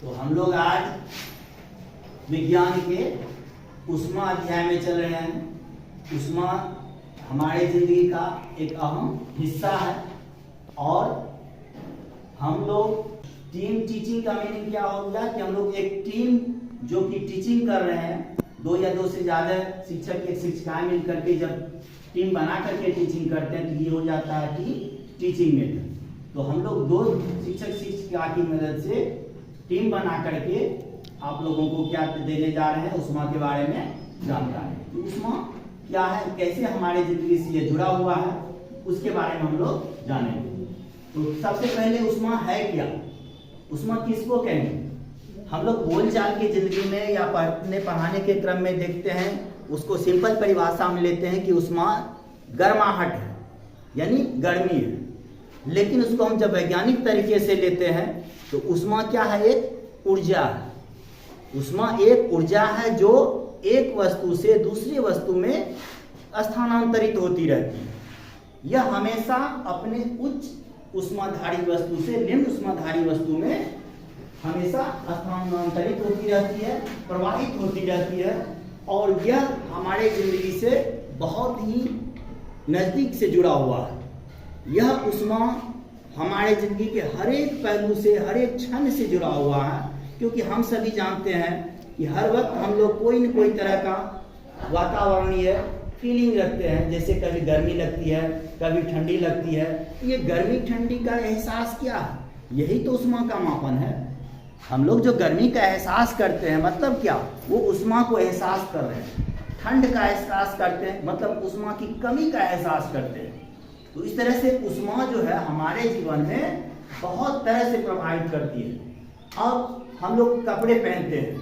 तो हम लोग आज विज्ञान के ऊष्मा अध्याय में चल रहे हैं। ऊष्मा हमारे जिंदगी का एक अहम हिस्सा है और हम लोग टीम टीचिंग का मीनिंग क्या हो गया कि हम लोग एक टीम जो कि टीचिंग कर रहे हैं, दो या दो से ज्यादा शिक्षक या शिक्षिकाएं मिल करके जब टीम बना करके टीचिंग करते हैं तो ये हो जाता है कि टीचिंग मेथड। तो हम लोग दो शिक्षक शिक्षिका की मदद से टीम बना करके आप लोगों को क्या देने जा रहे हैं, ऊष्मा के बारे में जानकारी। तो ऊष्मा क्या है, कैसे हमारे जिंदगी से ये जुड़ा हुआ है, उसके बारे में हम लोग जानेंगे। तो सबसे पहले ऊष्मा है क्या, ऊष्मा किसको कहेंगे। हम लोग बोलचाल की जिंदगी में या पढ़ाने के क्रम में देखते हैं, उसको सिंपल परिभाषा में लेते हैं कि ऊष्मा गर्माहट है, यानी गर्मी है। लेकिन उसको हम जब वैज्ञानिक तरीके से लेते हैं तो ऊष्मा क्या है, एक ऊर्जा है। ऊष्मा एक ऊर्जा है जो एक वस्तु से दूसरी वस्तु में स्थानांतरित होती रहती है। यह हमेशा अपने उच्च ऊष्माधारी वस्तु से निम्न ऊष्माधारी वस्तु में हमेशा स्थानांतरित होती रहती है, प्रवाहित होती रहती है। और यह हमारे जिंदगी से बहुत ही नजदीक से जुड़ा हुआ है। यह ऊष्मा हमारे जिंदगी के हर एक पहलू से, हर एक क्षण से जुड़ा हुआ है। क्योंकि हम सभी जानते हैं कि हर वक्त हम लोग कोई न कोई तरह का वातावरणीय फीलिंग रखते हैं। जैसे कभी गर्मी लगती है, कभी ठंडी लगती है। ये गर्मी ठंडी का एहसास क्या है, यही तो ऊष्मा का मापन है। हम लोग जो गर्मी का एहसास करते हैं मतलब क्या, वो ऊष्मा को एहसास कर रहे हैं। ठंड का एहसास करते हैं मतलब ऊष्मा की कमी का एहसास करते हैं। तो इस तरह से ऊष्मा जो है हमारे जीवन में बहुत तरह से प्रभावित करती है। अब हम लोग कपड़े पहनते हैं,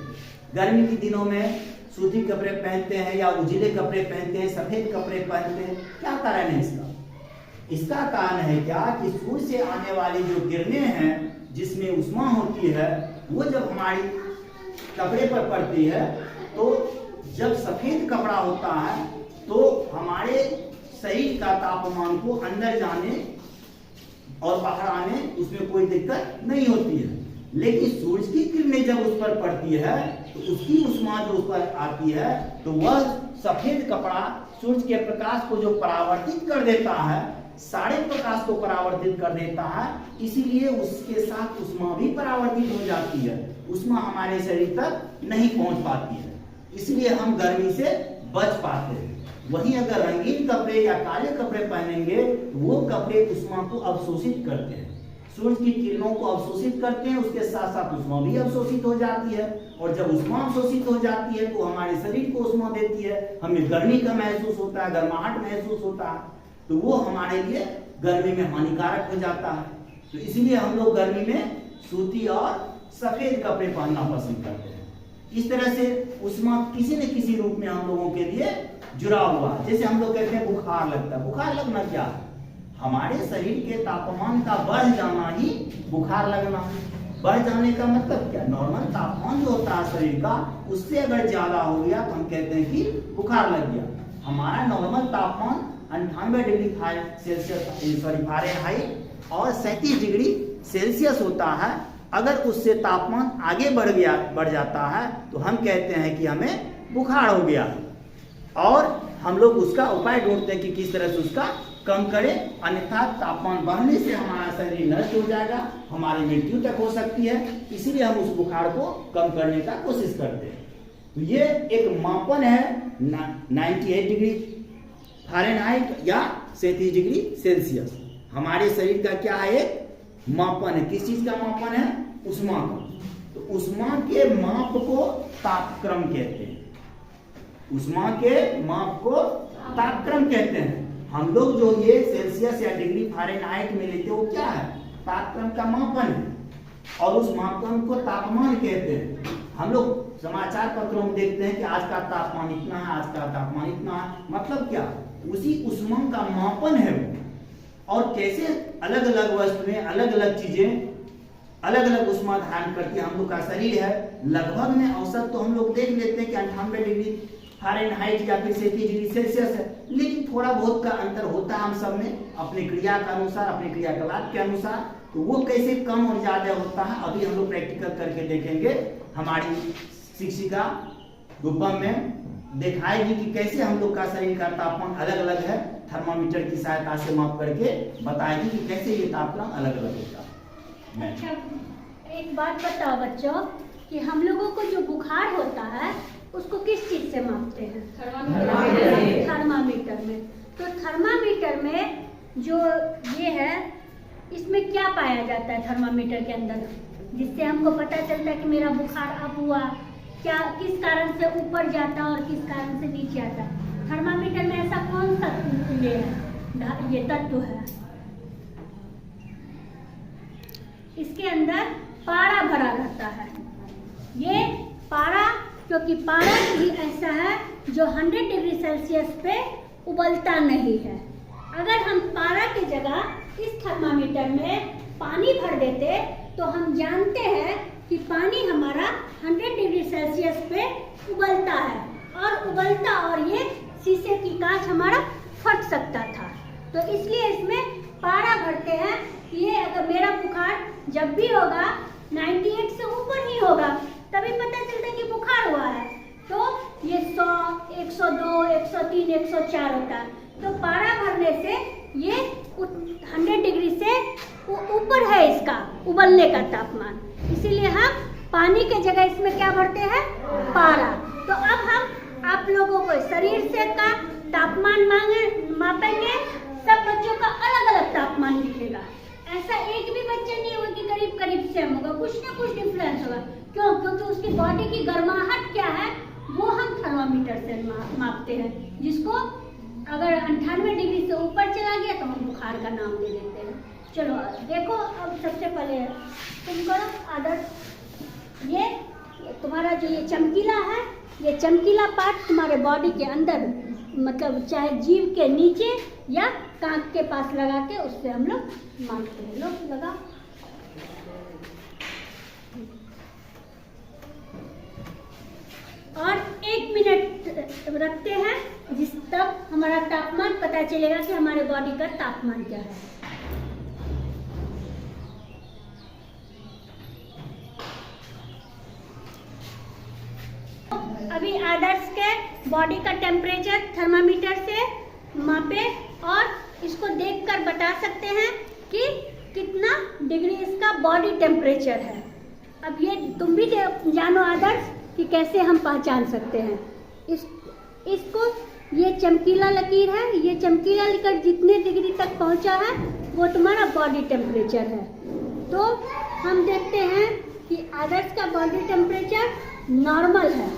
गर्मी के दिनों में सूती कपड़े पहनते हैं या उजले कपड़े पहनते हैं, सफेद कपड़े पहनते हैं। क्या कारण है इसका? इसका कारण है क्या कि सूर्य से आने वाली जो किरणें हैं जिसमें ऊष्मा होती है, वो जब हमारी कपड़े पर पड़ती है तो जब सफेद कपड़ा होता है तो हमारे शरीर का तापमान को अंदर जाने और बाहर आने उसमें कोई दिक्कत नहीं होती है। लेकिन सूरज की किरणें जब उस पर पड़ती है तो उसकी ऊष्मा जो उस पर आती है तो वह सफेद कपड़ा सूरज के प्रकाश को जो परावर्तित कर देता है, सारे प्रकाश को परावर्तित कर देता है। इसीलिए उसके साथ ऊष्मा भी परावर्तित हो जाती है। ऊष्मा हमारे शरीर तक नहीं पहुंच पाती है, इसलिए हम गर्मी से बच पाते हैं। वहीं अगर रंगीन कपड़े या काले कपड़े पहनेंगे तो वो कपड़े ऊष्मा को अवशोषित करते हैं, सूरज की किरणों को अवशोषित करते हैं। उसके साथ साथ ऊष्मा भी अवशोषित हो जाती है। और जब ऊष्मा अवशोषित हो जाती है तो हमारे शरीर को ऊष्मा देती है, हमें गर्मी का महसूस होता है, गर्माहट महसूस होता है। तो वो हमारे लिए गर्मी में हानिकारक हो जाता है। तो इसलिए हम लोग गर्मी में सूती और सफेद कपड़े पहनना पसंद करते हैं। इस तरह से ऊष्मा किसी न किसी रूप में हम लोगों के लिए जुड़ा हुआ है। जैसे हम लोग कहते हैं बुखार लगता है। बुखार लगना क्या है? हमारे शरीर के तापमान का बढ़ जाना ही बुखार लगना। बढ़ जाने का मतलब क्या? नॉर्मल तापमान जो होता है शरीर का, उससे अगर ज्यादा हो गया तो हम कहते हैं कि बुखार लग गया। हमारा नॉर्मल तापमान 98 डिग्री सेल्सियस फ़ारेनहाइट और 37 डिग्री सेल्सियस होता है। अगर उससे तापमान आगे बढ़ जाता है तो हम कहते हैं कि हमें बुखार हो गया। और हम लोग उसका उपाय ढूंढते हैं कि किस तरह से उसका कम करें, अन्यथा तापमान बढ़ने से हमारा शरीर नष्ट हो जाएगा, हमारी मृत्यु तक हो सकती है। इसीलिए हम उस बुखार को कम करने का कोशिश करते हैं। तो ये एक मापन है 98 डिग्री फ़ारेनहाइट या 37 डिग्री सेल्सियस। हमारे शरीर का क्या है, एक मापन है। किस चीज का मापन है? ऊष्मा का। तो ऊष्मा के माप को तापक्रम कहते हैं। ऊष्मा के माप को तापक्रम कहते हैं। हम लोग जो ये सेल्सियस या डिग्री फ़ारेनहाइट में लेते हैं वो क्या है? तापक्रम का मापन है। और उस मापन को तापमान कहते हैं। हम लोग समाचार पत्रों में देखते हैं कि आज का तापमान इतना है, आज का तापमान इतना है। मतलब क्या? उसी ऊष्मा का मापन है वो। और कैसे अलग अलग वस्तुएं, अलग अलग चीजें अलग अलग ऊष्मा धारण करती है। हम लोग का शरीर है लगभग में औसत तो हम लोग देख लेते हैं कि 98 डिग्री फ़ारेनहाइट या फिर 37 डिग्री सेल्सियस है। लेकिन थोड़ा बहुत का अंतर होता है हम सब में, अपने क्रिया के अनुसार, अपने क्रियाकलाप के अनुसार। तो वो कैसे कम और ज्यादा होता है अभी हम लोग प्रैक्टिकल करके देखेंगे। हमारी शिक्षिका रूपम में दिखाएगी कि कैसे हम लोग का शरीर का तापमान अलग अलग है, थर्मामीटर की सहायता से माप करके बताएगी कि कैसे ये तापमान अलग अलग होता है। अच्छा, एक बात बताओ बच्चों कि हम लोगों को जो बुखार होता है उसको किस चीज से मापते हैं? थर्मामीटर में। तो थर्मामीटर में जो ये है, इसमें क्या पाया जाता है थर्मामीटर के अंदर, जिससे हमको पता चलता है कि मेरा बुखार अब हुआ? क्या किस कारण से ऊपर जाता है और किस कारण से नीचे आता है? थर्मामीटर में ऐसा कौन सा ये है, ये तत्व है? इसके अंदर पारा भरा रहता है। ये पारा, क्योंकि पारा ही ऐसा है जो 100 डिग्री सेल्सियस पे उबलता नहीं है। अगर हम पारा की जगह इस थर्मामीटर में पानी भर देते तो हम जानते हैं कि पानी हमारा 100 डिग्री सेल्सियस पे उबलता है, और उबलता और ये शीशे की कांच हमारा फट सकता था। तो इसलिए इसमें पारा भरते हैं। ये अगर मेरा बुखार जब भी होगा 98 से ऊपर ही होगा, तभी पता चलता है कि बुखार हुआ है। तो ये 100, 102, 103, 104 होता है। तो पारा भरने से ये 100 डिग्री से ऊपर है इसका उबलने का तापमान, इसीलिए हम पानी के जगह इसमें क्या भरते हैं? पारा। तो अब हम आप लोगों को शरीर से का तापमान मापेंगे। सब बच्चों का अलग अलग तापमान दिखेगा। ऐसा एक भी बच्चे नहीं होगा कि करीब करीब सेम होगा, कुछ ना कुछ डिफरेंस होगा। क्यों? क्योंकि उसकी बॉडी की गर्माहट क्या है वो हम थर्मामीटर से मापते हैं, जिसको अगर 98 डिग्री से ऊपर चला गया तो हम बुखार का नाम दे देते हैं। चलो देखो, अब सबसे पहले तुम करो आदर्श। ये तुम्हारा जो ये चमकीला है, ये चमकीला पार्ट तुम्हारे बॉडी के अंदर, मतलब चाहे जीभ के नीचे या कांख के पास लगा के उससे हम लोग मापते हैं। लोग लगा और 1 मिनट रखते हैं, जिस तक हमारा तापमान पता चलेगा कि हमारे बॉडी का तापमान क्या है। अभी आदर्श के बॉडी का टेम्परेचर थर्मामीटर से मापे और इसको देखकर बता सकते हैं कि कितना डिग्री इसका बॉडी टेम्परेचर है। अब ये तुम भी जानो आदर्श कि कैसे हम पहचान सकते हैं इसको। ये चमकीला लकीर है, ये चमकीला लकीर जितने डिग्री तक पहुंचा है वो तुम्हारा बॉडी टेम्परेचर है। तो हम देखते हैं कि आदर्श का बॉडी टेम्परेचर नॉर्मल है,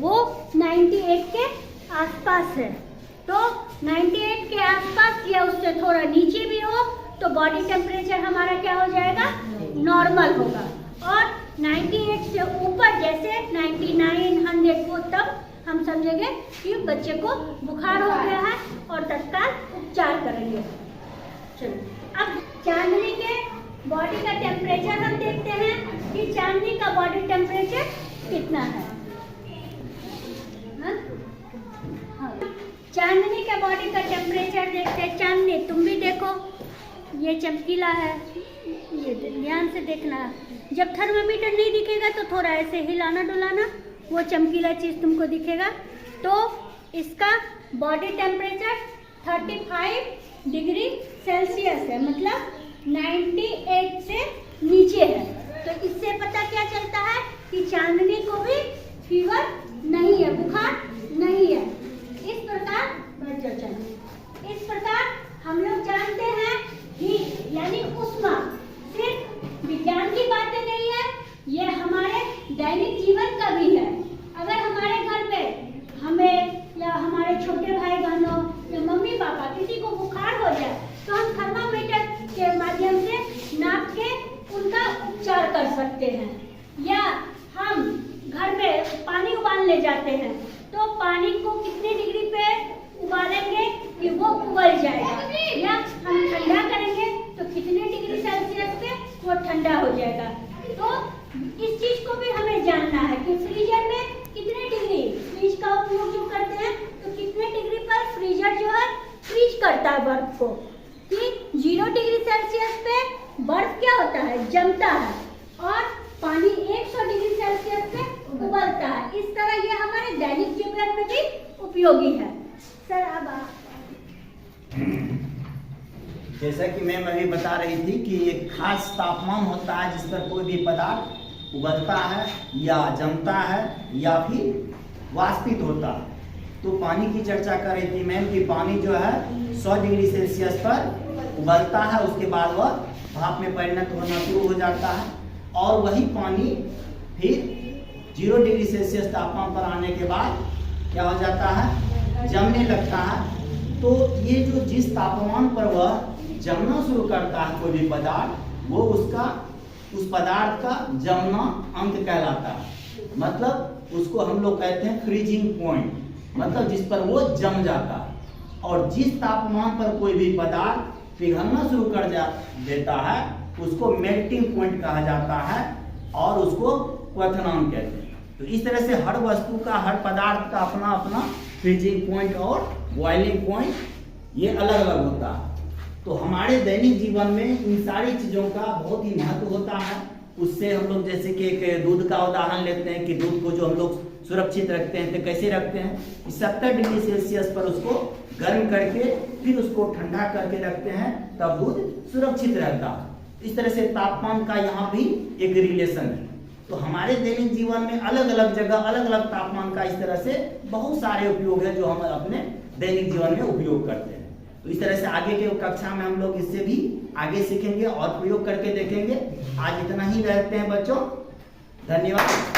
वो 98 के आसपास है। तो 98 के आसपास या उससे थोड़ा नीचे भी हो तो बॉडी टेम्परेचर हमारा क्या हो जाएगा? नॉर्मल होगा। और 98 से ऊपर जैसे 99, 100 को तब हम समझेंगे कि बच्चे को बुखार हो गया है और तत्काल उपचार करेंगे। चलो अब चांदनी के बॉडी का टेम्परेचर हम देखते हैं कि चांदनी का बॉडी टेम्परेचर कितना है। हाँ, चांदनी के बॉडी का टेम्परेचर देखते हैं। चांदनी तुम भी देखो, ये चमकीला है, ये ध्यान से देखना। जब थर्मामीटर नहीं दिखेगा तो थोड़ा ऐसे हिलाना डुलाना, वो चमकीला चीज तुमको दिखेगा। तो इसका बॉडी टेम्परेचर 35 डिग्री सेल्सियस है, मतलब 98 से नीचे है। तो इससे पता क्या चलता है कि चांदनी को भी फीवर नहीं है, बुखार नहीं है। इस प्रकार हम लोग जानते हैं हीट यानी उष्मा सिर्फ विज्ञान की बातें नहीं है, ये हमारे दैनिक जीवन का भी है। अगर हमारे घर में हमें या हमारे छोटे भाई बहनों या मम्मी पापा किसी को बुखार हो जाए तो हम थर्मामीटर के माध्यम से नाप के उनका उपचार कर सकते हैं। या हम घर में पानी उबालने जाते हैं तो पानी को कितने डिग्री पे उबालेंगे कि वो उबल जाएगा, या हम ठंडा करेंगे तो कितने डिग्री सेल्सियस पे वो ठंडा हो जाएगा। तो इस चीज को भी हमें जानना है कि फ्रीजर में कितने डिग्री, फ्रिज का उपयोग जो करते हैं तो कितने डिग्री पर फ्रीजर जो है फ्रीज करता है बर्फ को, कि 0 डिग्री सेल्सियस पे बर्फ क्या इस तरह ये हमारे दैनिक जीवन में भी उपयोगी है। सर अब जैसा कि मैम अभी बता रही थी कि एक खास तापमान होता है जिस पर कोई भी पदार्थ उबलता है या जमता है या फिर वाष्पित होता है। तो पानी की चर्चा कर रही थी मैम कि पानी जो है 100 डिग्री सेल्सियस पर उबलता है, उसके बाद वह भाप में परिणत होना शुरू हो जाता है और वही पानी फिर 0 डिग्री सेल्सियस तापमान पर आने के बाद क्या हो जाता है, जमने लगता है। तो ये जो जिस तापमान पर वह जमना शुरू करता है कोई भी पदार्थ, वो उस पदार्थ का जमना अंक कहलाता है। मतलब उसको हम लोग कहते हैं फ्रीजिंग पॉइंट, मतलब जिस पर वो जम जाता है। और जिस तापमान पर कोई भी पदार्थ पिघलना शुरू कर देता है उसको मेल्टिंग पॉइंट कहा जाता है और उसको क्वथनांक कहते हैं। तो इस तरह से हर वस्तु का, हर पदार्थ का अपना अपना फ्रीजिंग पॉइंट और बॉइलिंग पॉइंट ये अलग अलग होता है। तो हमारे दैनिक जीवन में इन सारी चीज़ों का बहुत ही महत्व होता है। उससे हम लोग जैसे कि एक दूध का उदाहरण लेते हैं कि दूध को जो हम लोग सुरक्षित रखते हैं तो कैसे रखते हैं, 70 डिग्री सेल्सियस पर उसको गर्म करके फिर उसको ठंडा करके रखते हैं, तब दूध सुरक्षित रहता है। इस तरह से तापमान का यहाँ भी एक रिलेशन है। तो हमारे दैनिक जीवन में अलग अलग जगह अलग अलग तापमान का इस तरह से बहुत सारे उपयोग है जो हम अपने दैनिक जीवन में उपयोग करते हैं। तो इस तरह से आगे के कक्षा में हम लोग इससे भी आगे सीखेंगे और प्रयोग करके देखेंगे। आज इतना ही रहते हैं बच्चों, धन्यवाद।